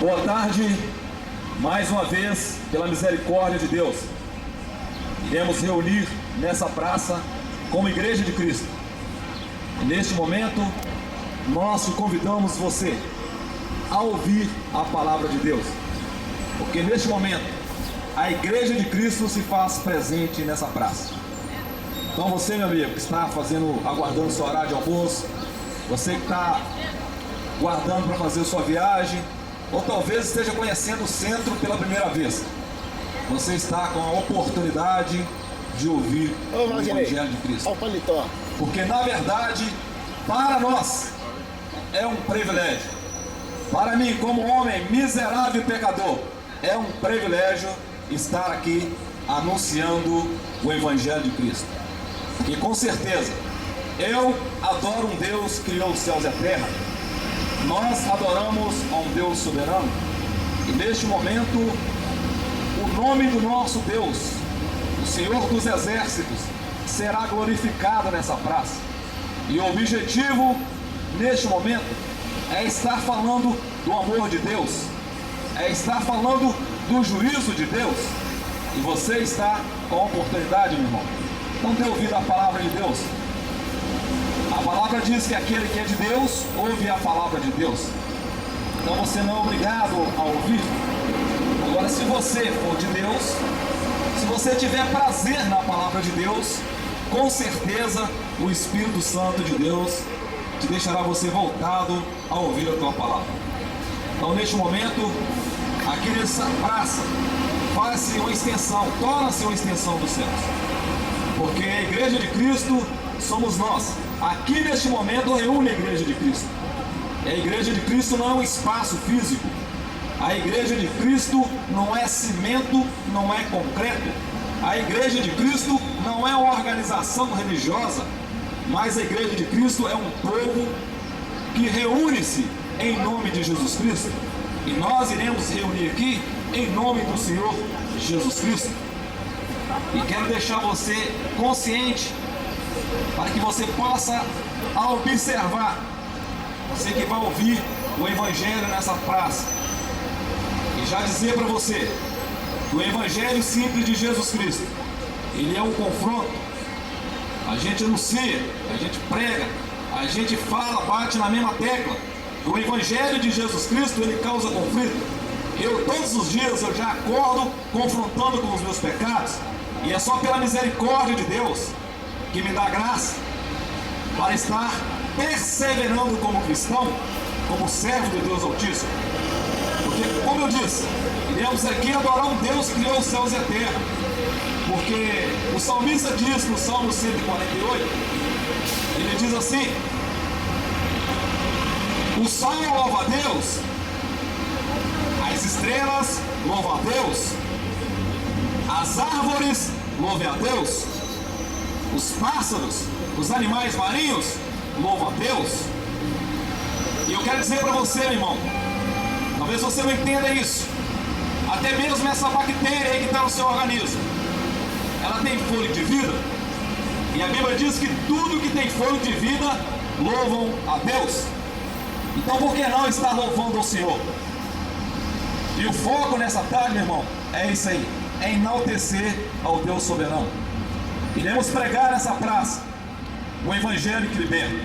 Boa tarde, mais uma vez, pela misericórdia de Deus, iremos reunir nessa praça como Igreja de Cristo. E neste momento, nós te convidamos você a ouvir a palavra de Deus, porque neste momento, a Igreja de Cristo se faz presente nessa praça. Então você, meu amigo, que está aguardando seu horário de almoço, você que está guardando para fazer sua viagem, ou talvez esteja conhecendo o centro pela primeira vez, você está com a oportunidade de ouvir o Evangelho de Cristo. Porque na verdade, para nós, é um privilégio. Para mim, como homem miserável e pecador, é um privilégio estar aqui anunciando o Evangelho de Cristo. E com certeza, eu adoro um Deus que criou os céus e a terra. Nós adoramos a um Deus soberano. E neste momento, o nome do nosso Deus, o Senhor dos Exércitos, será glorificado nessa praça. E o objetivo, neste momento, é estar falando do amor de Deus, é estar falando do juízo de Deus. E você está com a oportunidade, meu irmão. Não ter ouvido a palavra de Deus. A palavra diz que aquele que é de Deus, ouve a palavra de Deus. Então você não é obrigado a ouvir. Agora, se você for de Deus, se você tiver prazer na palavra de Deus, com certeza o Espírito Santo de Deus te deixará você voltado a ouvir a tua palavra. Então, neste momento, aqui nessa praça, faz-se uma extensão, torna-se uma extensão dos céus. Porque a Igreja de Cristo somos nós. Aqui neste momento reúne a Igreja de Cristo. E a Igreja de Cristo não é um espaço físico. A Igreja de Cristo não é cimento, não é concreto. A Igreja de Cristo não é uma organização religiosa, mas a Igreja de Cristo é um povo que reúne-se em nome de Jesus Cristo. E nós iremos reunir aqui em nome do Senhor Jesus Cristo. E quero deixar você consciente, para que você possa observar, você que vai ouvir o Evangelho nessa praça, e já dizer para você, o Evangelho simples de Jesus Cristo, ele é um confronto. A gente anuncia, a gente prega, a gente fala, bate na mesma tecla. O Evangelho de Jesus Cristo, ele causa conflito. Eu todos os dias eu já acordo confrontando com os meus pecados, e é só pela misericórdia de Deus que me dá graça para estar perseverando como cristão, como servo de Deus Altíssimo. Porque, como eu disse, iremos aqui adorar um Deus que criou os céus e a terra. Porque o salmista diz no Salmo 148, ele diz assim: o sol louva a Deus, as estrelas louvam a Deus, as árvores louvam a Deus, os pássaros, os animais marinhos louvam a Deus. E eu quero dizer para você, meu irmão, talvez você não entenda isso, até mesmo essa bactéria aí que está no seu organismo, ela tem fôlego de vida, e a Bíblia diz que tudo que tem fôlego de vida louvam a Deus. Então por que não estar louvando ao Senhor? E o foco nessa tarde, meu irmão, é isso aí, é enaltecer ao Deus soberano. Iremos pregar nessa praça o Evangelho que liberta,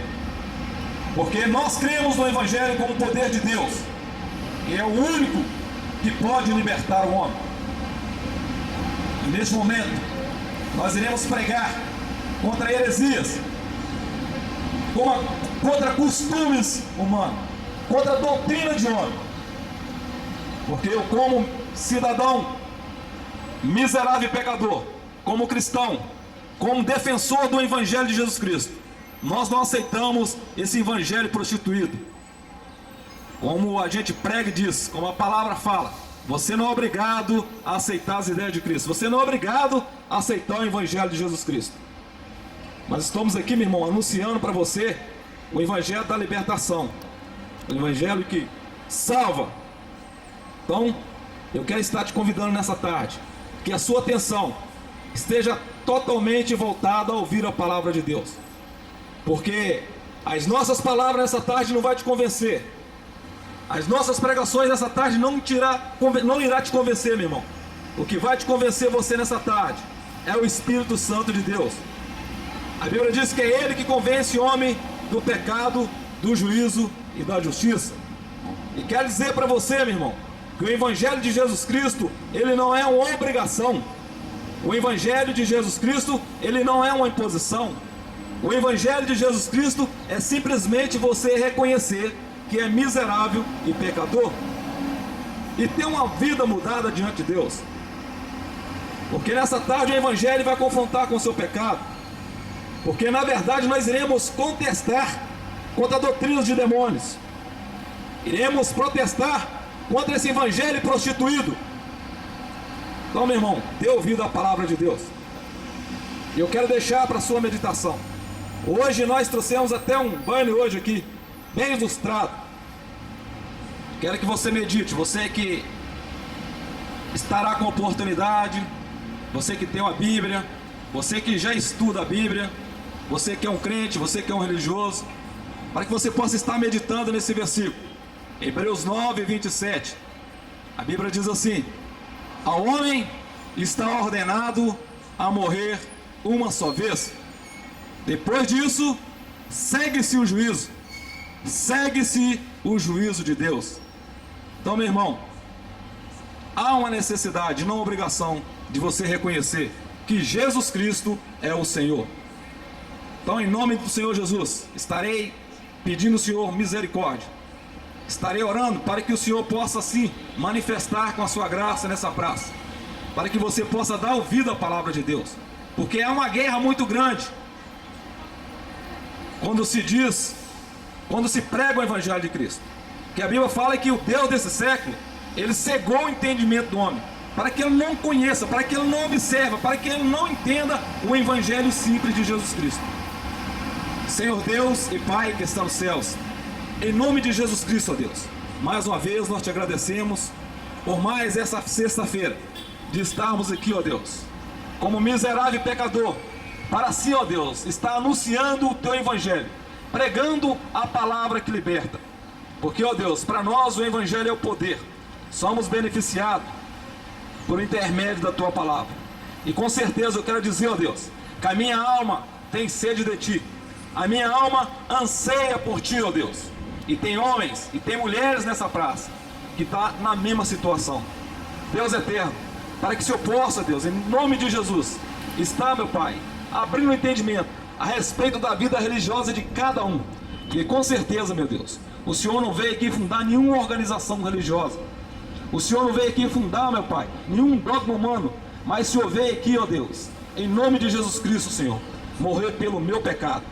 porque nós cremos no Evangelho como poder de Deus, e é o único que pode libertar o homem. E neste momento nós iremos pregar contra heresias, contra costumes humanos, contra a doutrina de homem. Porque eu, como cidadão miserável e pecador, como cristão, como defensor do Evangelho de Jesus Cristo, nós não aceitamos esse Evangelho prostituído. Como a gente prega e diz, como a palavra fala, você não é obrigado a aceitar as ideias de Cristo, você não é obrigado a aceitar o Evangelho de Jesus Cristo. Mas estamos aqui, meu irmão, anunciando para você o Evangelho da libertação, o Evangelho que salva. Então, eu quero estar te convidando nessa tarde, que a sua atenção esteja totalmente voltada a ouvir a palavra de Deus, porque as nossas palavras nessa tarde não vai te convencer, As nossas pregações nessa tarde não irá te convencer, meu irmão. O que vai te convencer você nessa tarde é o Espírito Santo de Deus. A Bíblia diz que é Ele que convence o homem do pecado, do juízo e da justiça. E quero dizer para você, meu irmão, que o Evangelho de Jesus Cristo, ele não é uma obrigação. O Evangelho de Jesus Cristo, ele não é uma imposição. O Evangelho de Jesus Cristo é simplesmente você reconhecer que é miserável e pecador e ter uma vida mudada diante de Deus. Porque nessa tarde o Evangelho vai confrontar com o seu pecado. Porque na verdade nós iremos contestar contra doutrinas de demônios. Iremos protestar contra esse evangelho prostituído. Então, meu irmão, dê ouvido à palavra de Deus. E eu quero deixar para a sua meditação. Hoje nós trouxemos até um banner hoje aqui, bem ilustrado. Quero que você medite, você que estará com oportunidade, você que tem uma Bíblia, você que já estuda a Bíblia, você que é um crente, você que é um religioso, para que você possa estar meditando nesse versículo. Hebreus 9, 27. A Bíblia diz assim: ao homem está ordenado a morrer uma só vez. Depois disso, segue-se o juízo. Segue-se o juízo de Deus. Então, meu irmão, há uma necessidade, não obrigação, de você reconhecer que Jesus Cristo é o Senhor. Então, em nome do Senhor Jesus, estarei pedindo ao Senhor misericórdia. Estarei orando para que o Senhor possa sim manifestar com a sua graça nessa praça, para que você possa dar ouvido à palavra de Deus, porque é uma guerra muito grande quando se prega o Evangelho de Cristo. Que a Bíblia fala que o Deus desse século, ele cegou o entendimento do homem, para que ele não conheça, para que ele não observe, para que ele não entenda o Evangelho simples de Jesus Cristo. Senhor Deus e Pai que está nos céus, em nome de Jesus Cristo, ó Deus, mais uma vez nós te agradecemos por mais essa sexta-feira de estarmos aqui, ó Deus, como miserável pecador, para assim, ó Deus, estar anunciando o teu Evangelho, pregando a palavra que liberta. Porque, ó Deus, para nós o Evangelho é o poder, somos beneficiados por intermédio da tua palavra. E com certeza eu quero dizer, ó Deus, que a minha alma tem sede de ti, a minha alma anseia por ti, ó Deus. E tem homens e tem mulheres nessa praça que estão na mesma situação. Deus eterno, para que o Senhor possa, Deus, em nome de Jesus, estar, meu Pai, abrindo o entendimento a respeito da vida religiosa de cada um. E com certeza, meu Deus, o Senhor não veio aqui fundar nenhuma organização religiosa. O Senhor não veio aqui fundar, meu Pai, nenhum dogma humano. Mas o Senhor veio aqui, ó Deus, em nome de Jesus Cristo, Senhor, morrer pelo meu pecado.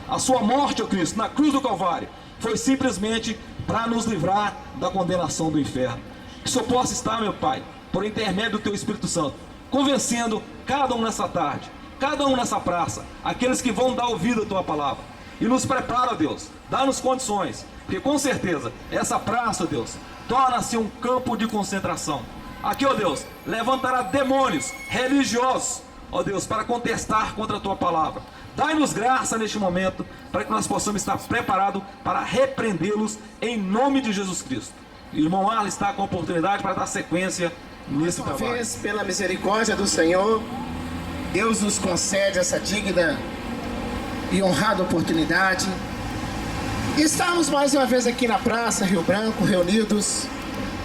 A sua morte, ó Cristo, na cruz do Calvário, foi simplesmente para nos livrar da condenação do inferno. Que o Senhor possa estar, meu Pai, por intermédio do teu Espírito Santo, convencendo cada um nessa tarde, cada um nessa praça, aqueles que vão dar ouvido à tua palavra. E nos prepara, Deus, dá-nos condições, porque com certeza essa praça, Deus, torna-se um campo de concentração. Aqui, ó Deus, levantará demônios religiosos, ó Deus, para contestar contra a tua palavra. Dai-nos graça neste momento, para que nós possamos estar preparados para repreendê-los em nome de Jesus Cristo. O irmão Arlen está com a oportunidade para dar sequência nesse trabalho. Uma vez, pela misericórdia do Senhor, Deus nos concede essa digna e honrada oportunidade. E estamos mais uma vez aqui na Praça Rio Branco, reunidos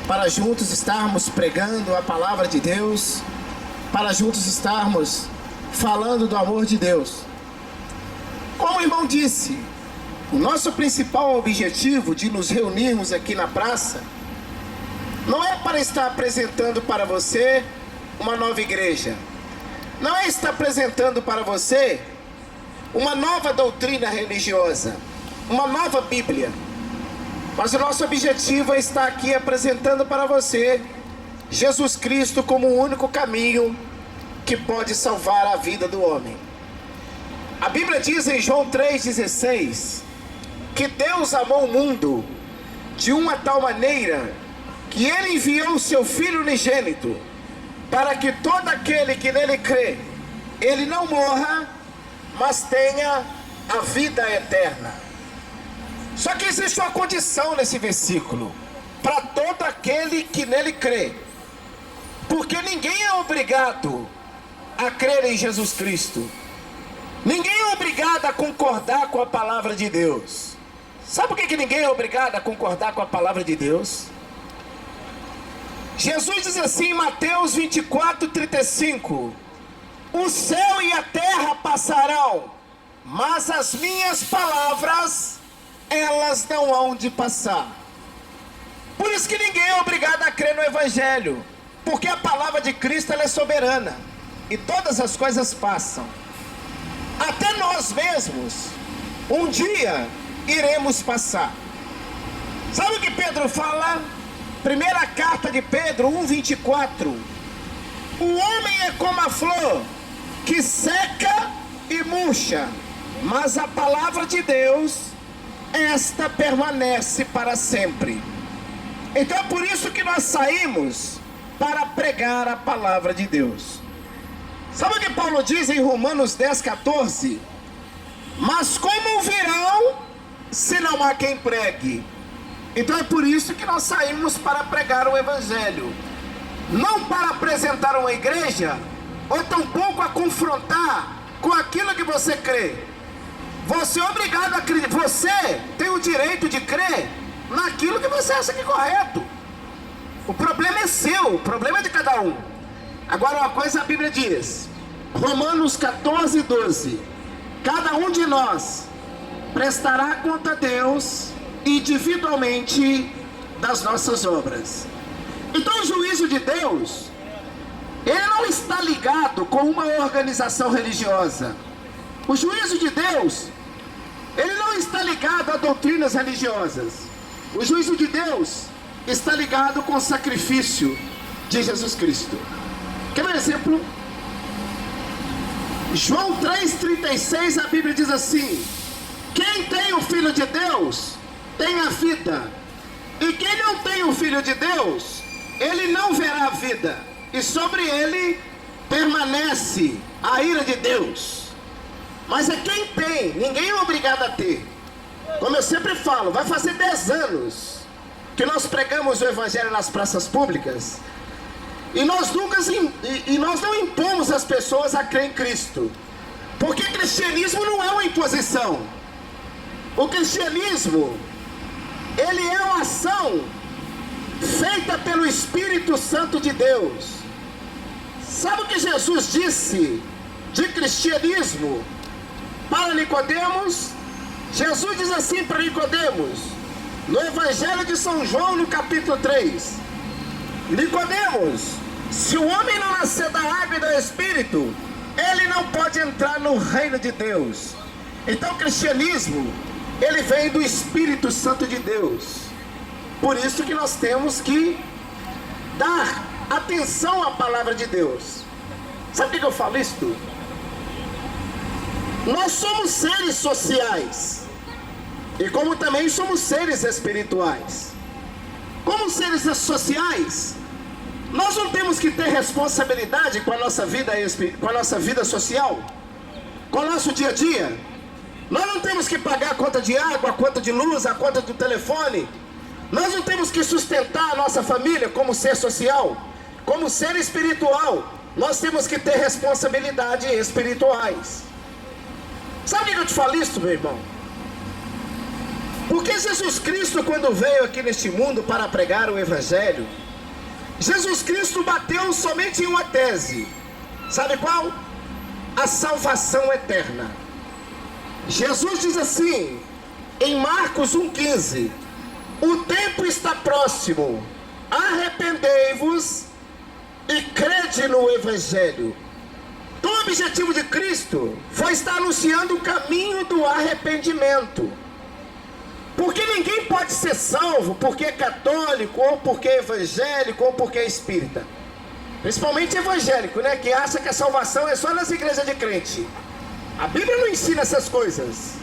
para juntos estarmos pregando a palavra de Deus, para juntos estarmos falando do amor de Deus. Como o irmão disse, o nosso principal objetivo de nos reunirmos aqui na praça não é para estar apresentando para você uma nova igreja, não é estar apresentando para você uma nova doutrina religiosa, uma nova Bíblia, mas o nosso objetivo é estar aqui apresentando para você Jesus Cristo como o único caminho que pode salvar a vida do homem. A Bíblia diz em João 3,16 que Deus amou o mundo de uma tal maneira que Ele enviou o seu Filho unigênito para que todo aquele que nele crê, ele não morra, mas tenha a vida eterna. Só que existe uma condição nesse versículo. para todo aquele que nele crê. Porque ninguém é obrigado a crer em Jesus Cristo. Ninguém é obrigado a concordar com a palavra de Deus. Sabe por que ninguém é obrigado a concordar com a palavra de Deus? Jesus diz assim em Mateus 24:35: o céu e a terra passarão, mas as minhas palavras, elas não hão de passar. Por isso que ninguém é obrigado a crer no Evangelho, porque a palavra de Cristo, ela é soberana, e todas as coisas passam. Até nós mesmos, um dia, iremos passar. Sabe o que Pedro fala? Primeira carta de Pedro 1:24: o homem é como a flor, que seca e murcha, mas a palavra de Deus, esta permanece para sempre. Então é por isso que nós saímos para pregar a palavra de Deus. Sabe o que Paulo diz em Romanos 10:14? Mas como virão, se não há quem pregue? Então é por isso que nós saímos para pregar o Evangelho. Não para apresentar uma igreja, ou tampouco a confrontar com aquilo que você crê. Você é obrigado a crer, você tem o direito de crer naquilo que você acha que é correto. O problema é seu, o problema é de cada um. Agora uma coisa a Bíblia diz, Romanos 14:12: cada um de nós prestará conta a Deus individualmente das nossas obras. Então o juízo de Deus, ele não está ligado com uma organização religiosa. O juízo de Deus, ele não está ligado a doutrinas religiosas. O juízo de Deus está ligado com o sacrifício de Jesus Cristo. Quer ver um exemplo? João 3:36, a Bíblia diz assim: quem tem o Filho de Deus tem a vida, e quem não tem o Filho de Deus, ele não verá a vida, e sobre ele permanece a ira de Deus. Mas é quem tem, ninguém é obrigado a ter. Como eu sempre falo, vai fazer 10 anos que nós pregamos o Evangelho nas praças públicas, e nós não impomos as pessoas a crer em Cristo, porque cristianismo não é uma imposição. O cristianismo, ele é uma ação feita pelo Espírito Santo de Deus. Sabe o que Jesus disse de cristianismo para Nicodemos? Jesus diz assim para Nicodemos, no Evangelho de São João, no capítulo 3: Nicodemos, se o homem não nascer da água e do Espírito, ele não pode entrar no reino de Deus. Então o cristianismo, ele vem do Espírito Santo de Deus. Por isso que nós temos que dar atenção à palavra de Deus. Sabe por que eu falo isso? Nós somos seres sociais, e como também somos seres espirituais. Como seres sociais, nós não temos que ter responsabilidade com a nossa vida social, com o nosso dia a dia. Nós não temos que pagar a conta de água, a conta de luz, a conta do telefone. Nós não temos que sustentar a nossa família como ser social, como ser espiritual. Nós temos que ter responsabilidades espirituais. Sabe o que eu te falo isso, meu irmão? Porque Jesus Cristo, quando veio aqui neste mundo para pregar o Evangelho, Jesus Cristo bateu somente em uma tese. Sabe qual? A salvação eterna. Jesus diz assim, em Marcos 1,15: o tempo está próximo, arrependei-vos e crede no Evangelho. Então o objetivo de Cristo foi estar anunciando o caminho do arrependimento. Porque ninguém pode ser salvo porque é católico, ou porque é evangélico, ou porque é espírita. Principalmente evangélico, né? Que acha que a salvação é só nas igrejas de crente. A Bíblia não ensina essas coisas.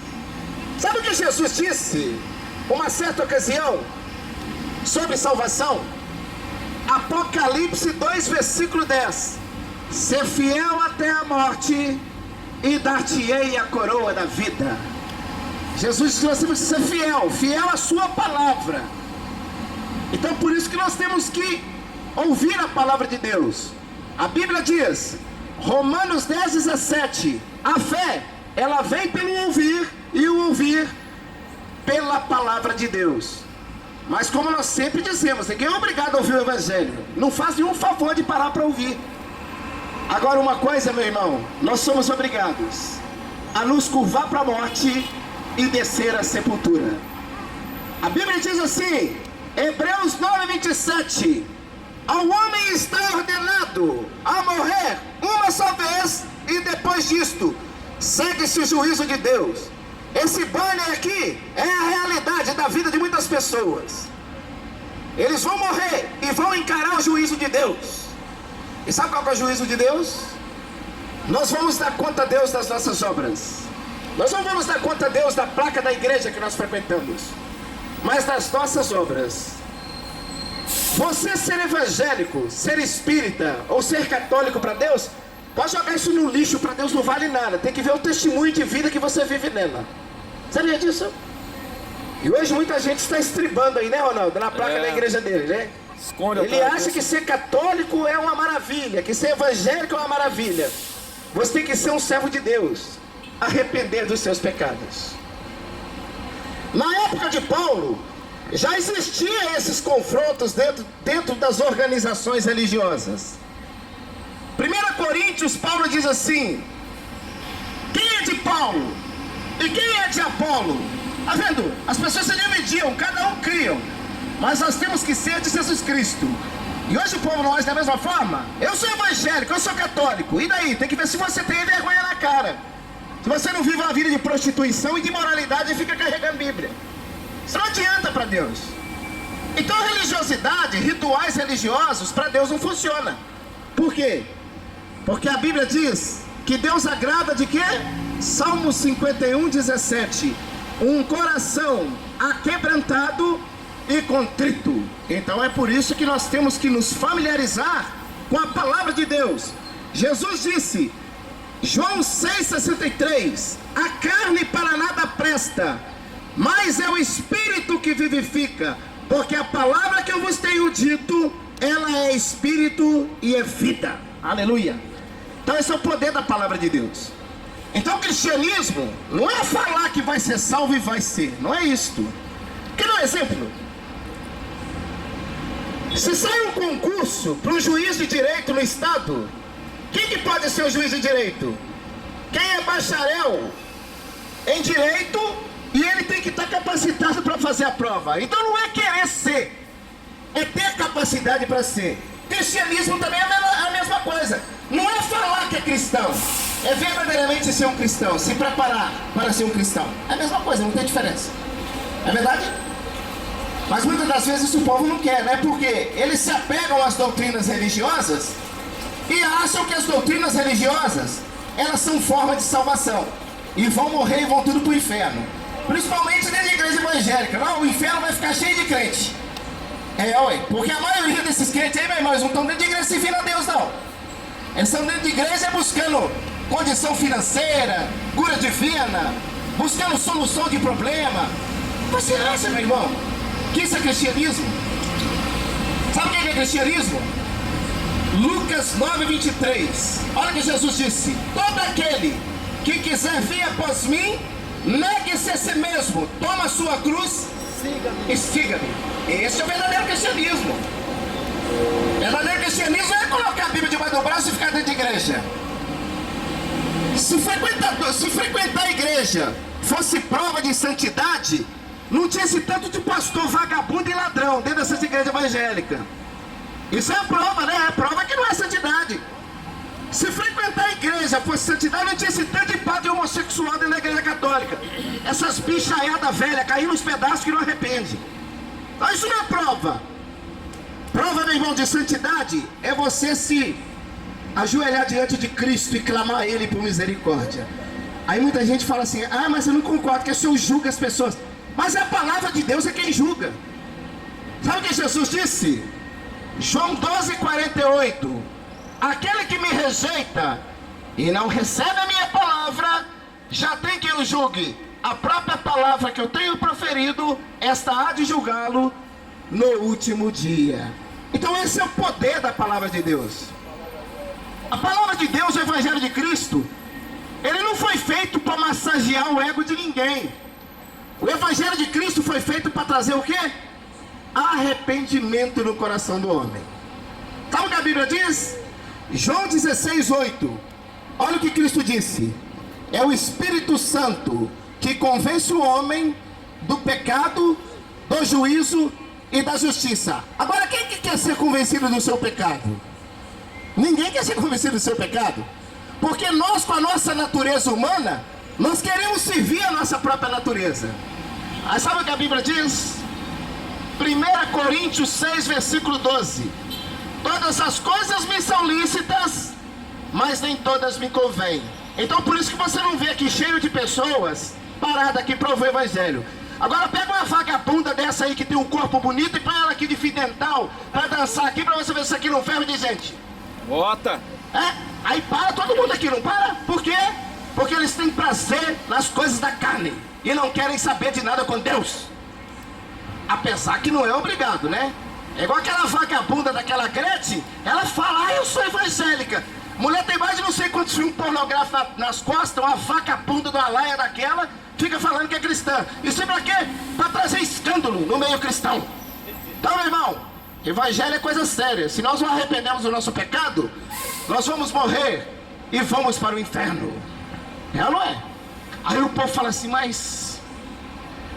Sabe o que Jesus disse uma certa ocasião sobre salvação? Apocalipse 2, versículo 10: ser fiel até a morte, e dar-te-ei a coroa da vida. Jesus disse: você precisa ser fiel, fiel à sua palavra. Então por isso que nós temos que ouvir a palavra de Deus. A Bíblia diz, Romanos 10:17, a fé, ela vem pelo ouvir, e o ouvir pela palavra de Deus. Mas como nós sempre dizemos, ninguém é obrigado a ouvir o Evangelho. Não faz nenhum favor de parar para ouvir. Agora uma coisa, meu irmão, nós somos obrigados a nos curvar para a morte e descer à sepultura. A Bíblia diz assim, Hebreus 9:27, ao homem está ordenado a morrer uma só vez, e depois disto segue-se o juízo de Deus. Esse banner aqui é a realidade da vida de muitas pessoas. Eles vão morrer e vão encarar o juízo de Deus. E sabe qual é o juízo de Deus? Nós vamos dar conta a Deus das nossas obras. Nós não vamos dar conta a Deus da placa da igreja que nós frequentamos, mas das nossas obras. Você ser evangélico, ser espírita ou ser católico para Deus, pode jogar isso no lixo, para Deus não vale nada. Tem que ver o testemunho de vida que você vive nela. Sabia disso? E hoje muita gente está estribando aí, né, Ronaldo? Na placa da igreja dele, né? Ele acha que ser católico é uma maravilha, que ser evangélico é uma maravilha. Você tem que ser um servo de Deus, arrepender dos seus pecados. Na época de Paulo, já existiam esses confrontos dentro das organizações religiosas. 1 Coríntios, Paulo diz assim, quem é de Paulo e quem é de Apolo? Está vendo? As pessoas se dividiam, cada um criam, mas nós temos que ser de Jesus Cristo. E hoje o povo não age da mesma forma. Eu sou evangélico, eu sou católico, e daí? Tem que ver se você tem vergonha na cara. Se você não vive uma vida de prostituição e de imoralidade e fica carregando Bíblia, isso não adianta para Deus. Então religiosidade, rituais religiosos, para Deus não funciona. Por quê? Porque a Bíblia diz que Deus agrada de quê? Salmo 51:17, um coração aquebrantado e contrito. Então é por isso que nós temos que nos familiarizar com a palavra de Deus. Jesus disse, João 6,63, a carne para nada presta, mas é o Espírito que vivifica, porque a palavra que eu vos tenho dito, ela é Espírito e é vida. Aleluia. Então esse é o poder da palavra de Deus. Então o cristianismo não é falar que vai ser salvo e vai ser, não é isto. Quer dar um exemplo? Se sai um concurso para um juiz de direito no estado, quem que pode ser o juiz de direito? Quem é bacharel em direito e ele tem que estar capacitado para fazer a prova. Então não é querer ser, é ter capacidade para ser. Cristianismo também é a mesma coisa. Não é falar que é cristão, é verdadeiramente ser um cristão, se preparar para ser um cristão. É a mesma coisa, não tem diferença. É verdade? Mas muitas das vezes o povo não quer, né? Porque eles se apegam às doutrinas religiosas e acham que as doutrinas religiosas, elas são forma de salvação. E vão morrer e vão tudo para o inferno. Principalmente dentro da igreja evangélica. Não, o inferno vai ficar cheio de crente. Porque a maioria desses crentes aí, meu irmão, eles não estão dentro de igreja servindo a Deus, não. Eles estão dentro de igreja buscando condição financeira, cura divina, buscando solução de problema. Você acha, meu irmão, que isso é cristianismo? Sabe o que é cristianismo? Lucas 9:23. Olha o que Jesus disse: todo aquele que quiser vir após mim, negue-se a si mesmo, toma a sua cruz e siga-me. Esse é o verdadeiro cristianismo. O verdadeiro cristianismo é colocar a Bíblia debaixo do braço e ficar dentro de igreja. Se frequentar a igreja fosse prova de santidade, não tinha esse tanto de pastor vagabundo e ladrão dentro dessas igrejas evangélicas. Isso é a prova, né? É a prova que não é santidade. Se frequentar a igreja fosse santidade, não tinha esse tanto de padre homossexual dentro da igreja católica. Essas bichaiadas velhas caindo nos pedaços que não arrepende. Então isso não é prova. Prova, meu irmão, de santidade é você se ajoelhar diante de Cristo e clamar a Ele por misericórdia. Aí muita gente fala assim: ah, mas eu não concordo, que o Senhor julga as pessoas. Mas a palavra de Deus é quem julga. Sabe o que Jesus disse? João 12:48. Aquele que me rejeita e não recebe a minha palavra, já tem quem o julgue. A própria palavra que eu tenho proferido, esta há de julgá-lo, no último dia. Então esse é o poder da palavra de Deus. A palavra de Deus, o Evangelho de Cristo, ele não foi feito para massagear o ego de ninguém. O Evangelho de Cristo foi feito para trazer o quê? Arrependimento no coração do homem. Sabe o que a Bíblia diz? João 16:8. Olha o que Cristo disse: é o Espírito Santo que convence o homem do pecado, do juízo e da justiça. Agora, quem que quer ser convencido do seu pecado? Ninguém quer ser convencido do seu pecado, porque nós, com a nossa natureza humana, nós queremos servir a nossa própria natureza. Aí sabe o que a Bíblia diz? 1 Coríntios 6, versículo 12. Todas as coisas me são lícitas, mas nem todas me convêm. Então por isso que você não vê aqui cheio de pessoas paradas aqui para ouvir o Evangelho. Agora pega uma vagabunda dessa aí que tem um corpo bonito e põe ela aqui de fio dental para dançar aqui, para você ver se aqui não ferro de gente. Bota! Aí para todo mundo aqui, não para? Por quê? Porque eles têm prazer nas coisas da carne e não querem saber de nada com Deus. Apesar que não é obrigado, né? É igual aquela vagabunda daquela Gretchen. Ela fala, eu sou evangélica. Mulher tem mais de não sei quantos filmes pornográficos nas costas. Uma vagabunda de uma laia daquela fica falando que é cristã. Isso é pra quê? Pra trazer escândalo no meio cristão. Então, meu irmão, evangelho é coisa séria. Se nós não arrependemos do nosso pecado, nós vamos morrer e vamos para o inferno. É ou não é? Aí o povo fala assim, mas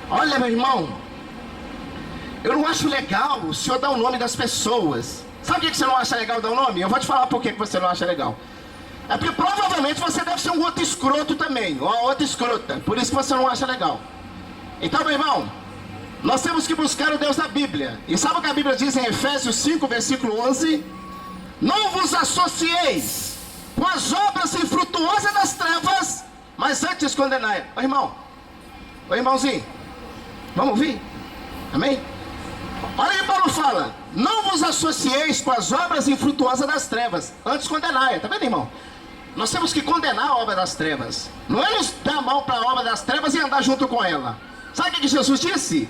olha, meu irmão, eu não acho legal o senhor dar o nome das pessoas. Sabe o que você não acha legal dar o nome? Eu vou te falar por que você não acha legal. É porque provavelmente você deve ser um outro escroto também, ou outra escrota. Por isso que você não acha legal. Então, meu irmão, nós temos que buscar o Deus da Bíblia. E sabe o que a Bíblia diz em Efésios 5, versículo 11? Não vos associeis com as obras infrutuosas das trevas, mas antes condenai. Ô irmão, ô irmãozinho, vamos ouvir? Amém? Olha aí, Paulo fala: não vos associeis com as obras infrutuosas das trevas, antes condenai. Tá vendo, irmão? Nós temos que condenar a obra das trevas. Não é nos dar a mão para a obra das trevas e andar junto com ela. Sabe o que Jesus disse?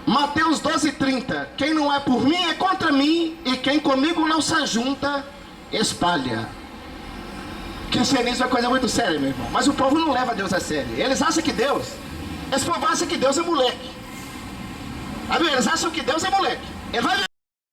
Mateus 12:30. Quem não é por mim é contra mim, e quem comigo não se ajunta, espalha. Cristianismo é coisa muito séria, meu irmão. Mas o povo não leva Deus a sério. Eles acham que Deus, esse povo acha que Deus é moleque. Eles acham que Deus é moleque. Ele vai